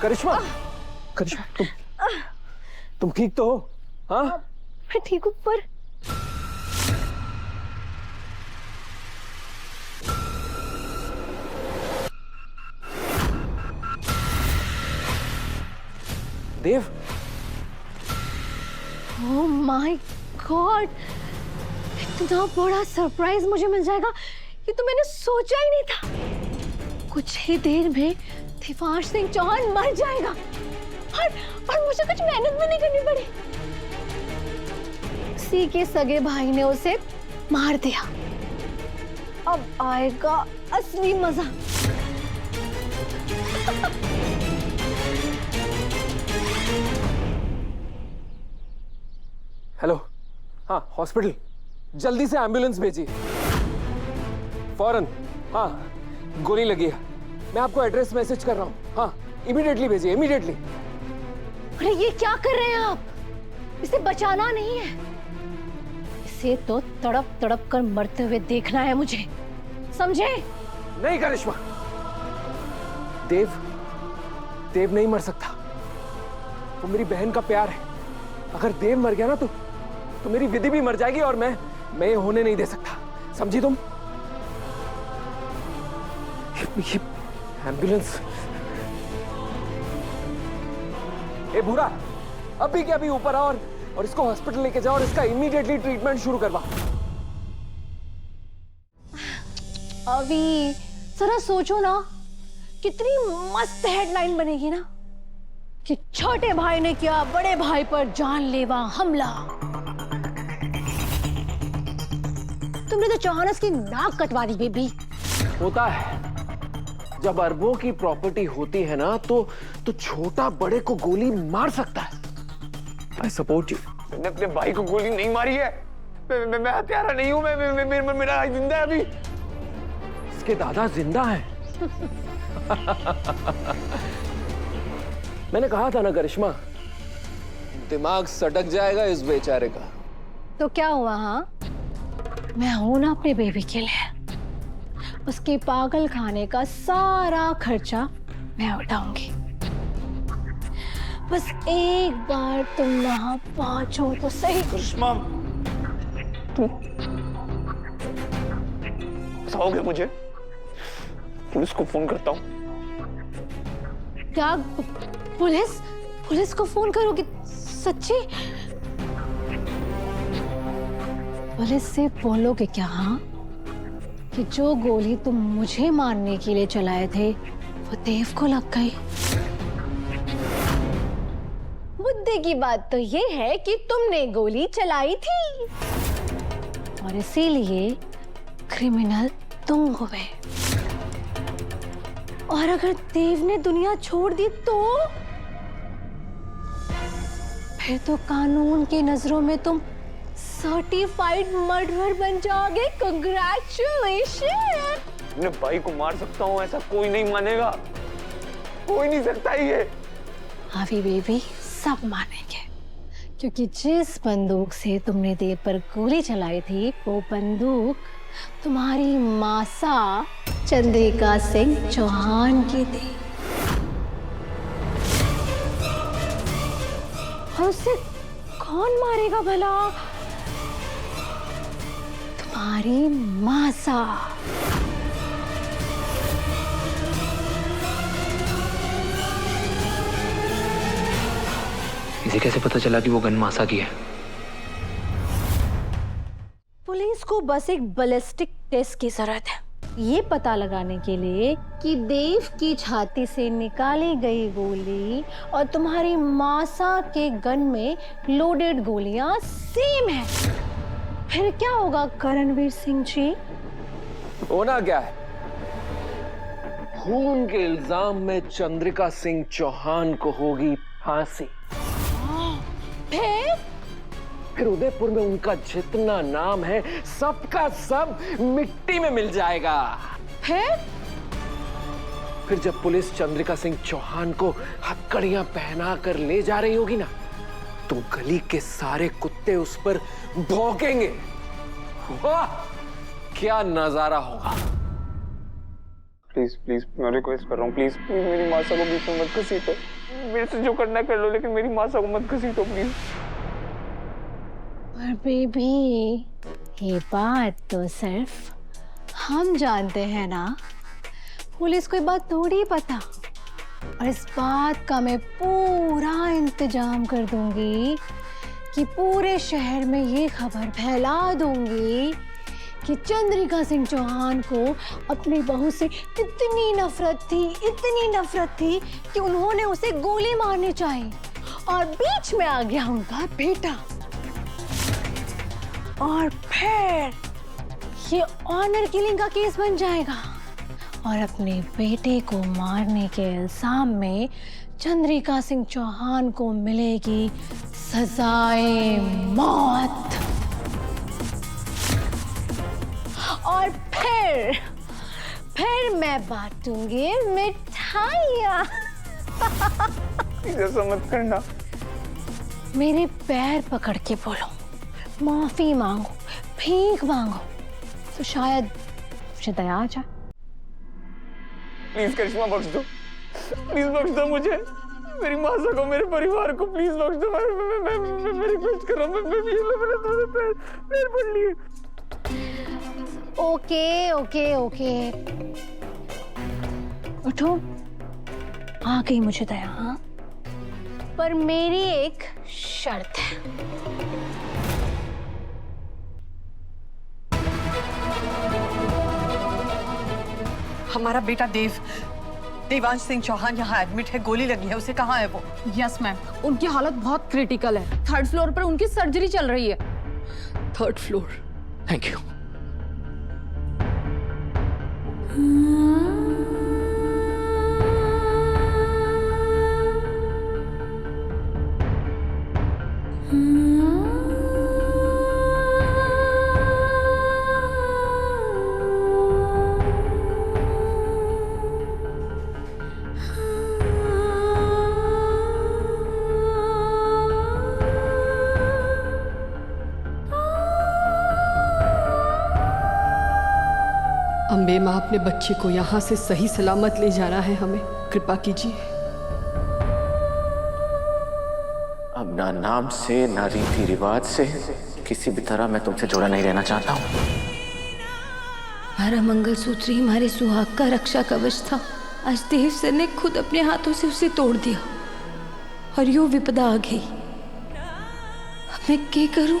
करिश्मा, करिश्मा तुम ठीक तो हो? हाँ मैं ठीक हूँ पर देव, ओह माय गॉड, इतना बड़ा सरप्राइज मुझे मिल जाएगा ये तो मैंने सोचा ही नहीं था। कुछ ही देर में देवांश सिंह चौहान मर जाएगा और मुझे कुछ मेहनत भी नहीं करनी पड़ी। उसी के सगे भाई ने उसे मार दिया। अब आएगा असली मजा। हेलो, हाँ हॉस्पिटल, जल्दी से एम्बुलेंस भेजिए फौरन। हाँ गोली लगी है, मैं आपको एड्रेस मैसेज कर रहा हूँ। हाँ इमीडिएटली भेजिए, इमीडिएटली। अरे ये क्या कर रहे हैं आप? इसे बचाना नहीं है, इसे तो तड़प तड़प कर मरते हुए देखना है मुझे, समझे? नहीं करिश्मा, देव नहीं मर सकता। वो मेरी बहन का प्यार है। अगर देव मर गया ना तो मेरी विधि भी मर जाएगी और मैं ये होने नहीं दे सकता, समझी तुम? ये एम्बुलेंस। ए भूरा, अभी के अभी ऊपर आओ और इसको हॉस्पिटल लेके जाओ और इसका इमीडिएटली ट्रीटमेंट शुरू करवा। अभी जरा सोचो ना, कितनी मस्त हेडलाइन बनेगी ना कि छोटे भाई ने किया बड़े भाई पर जानलेवा हमला। तुमने तो चौहानस की नाक कटवा दी बेबी। होता है, जब अरबों की प्रॉपर्टी होती है ना तो छोटा बड़े को गोली मार सकता है। I support you। मैंने अपने भाई को गोली नहीं मारी है। मैं हत्यारा नहीं हूं। मेरा भाई जिंदा है अभी। इसके दादा जिंदा हैं। मैंने कहा था ना करिश्मा, दिमाग सटक जाएगा इस बेचारे का। तो क्या हुआ? हाँ मैं हूं ना अपने बेबी के लिए। उसके पागल खाने का सारा खर्चा मैं उठाऊंगी। बस एक बार तुम वहां पहुंचो तो सही। करिश्मा, तुम बताओगे मुझे? पुलिस को फोन करता हूँ। क्या पुलिस को फोन करोगे? सच्ची? पुलिस से बोलोगे क्या? हाँ कि जो गोली तुम मुझे मारने के लिए चलाए थे वो देव को लग गई। मुद्दे की बात तो ये है कि तुमने गोली चलाई थी और इसीलिए क्रिमिनल तुम हुए। और अगर देव ने दुनिया छोड़ दी तो फिर तो कानून की नजरों में तुम सर्टिफाइड मर्डरर बन जाओगे। कांग्रेचुलेशन। अपने भाई को मार सकता हूँ, ऐसा कोई नहीं मानेगा। कोई नहीं सकता ये। अभी बेबी सब मानेंगे, क्योंकि जिस बंदूक से तुमने देव पर गोली चलाई थी वो बंदूक तुम्हारी मासा चंद्रिका सिंह चौहान की थी। और उसे कौन मारेगा भला? तुम्हारी मासा। इसे कैसे पता चला कि वो गन मासा की है? पुलिस को बस एक बैलिस्टिक टेस्ट की जरूरत है, ये पता लगाने के लिए कि देव की छाती से निकाली गई गोली और तुम्हारी मासा के गन में लोडेड गोलियां सेम है। फिर क्या होगा करणवीर सिंह जी? होना क्या है? खून के इल्जाम में चंद्रिका सिंह चौहान को होगी फांसी। फिर उदयपुर में उनका जितना नाम है सबका सब मिट्टी में मिल जाएगा। फिर जब पुलिस चंद्रिका सिंह चौहान को हथकड़ियां पहना कर ले जा रही होगी ना, तो गली के सारे कुत्ते उस पर भौंकेंगे। वाह क्या नजारा होगा। प्लीज प्लीज मैं रिक्वेस्ट कर रहा हूँ, प्लीज प्लीज मेरी मासा को बीच में मत घसीटो। मेरे से जो करना कर लो, लेकिन मेरी मासा को मत घसीटो प्लीज। पर बेबी, ये बात तो सिर्फ हम जानते हैं ना, पुलिस को ये बात थोड़ी पता। और इस बात का मैं पूरा इंतजाम कर दूंगी कि पूरे शहर में ये खबर फैला दूंगी कि चंद्रिका सिंह चौहान को अपनी बहू से इतनी नफरत थी कि उन्होंने उसे गोली मारनी चाहिए, और बीच में आ गया उनका बेटा। और फिर ये ऑनर किलिंग का केस बन जाएगा, और अपने बेटे को मारने के इल्जाम में चंद्रिका सिंह चौहान को मिलेगी सजाए मौत। और फिर मैं बांटूंगी मिठाइयाँ। ऐसा मत करना। मेरे पैर पकड़ के बोलो, माफी मांगो, भीख मांगो, तो शायद मुझे दया आ जाए। प्लीज करिश्मा बख्श दो, प्लीज बख्श दो मुझे, मेरी मासा को, मेरे परिवार को प्लीज बख्श दो। मैं रिक्वेस्ट कर रहा हूँ, मैंने तुम्हारे पैर पड़ लिए। ओके उठो, आ गई मुझे दया। हाँ, पर मेरी एक शर्त है। हमारा बेटा देवांश सिंह चौहान यहाँ एडमिट है, गोली लगी है उसे। कहाँ है वो? यस मैम, उनकी हालत बहुत क्रिटिकल है। 3rd फ्लोर पर उनकी सर्जरी चल रही है। 3rd floor. Thank you. Ambe माँ अपने बच्चे को यहाँ से सही सलामत ले जाना है, हमें कृपा कीजिए। अब ना नाम से ना रीति रिवाज से किसी भी तरह मैं तुमसे जुड़ा नहीं रहना चाहता हूँ। हमारा मंगलसूत्र ही हमारे सुहाग का रक्षा कवच था। आज देव सर ने खुद अपने हाथों से उसे तोड़ दिया, और यो विपदा आ गई। अब मैं क्या करूं?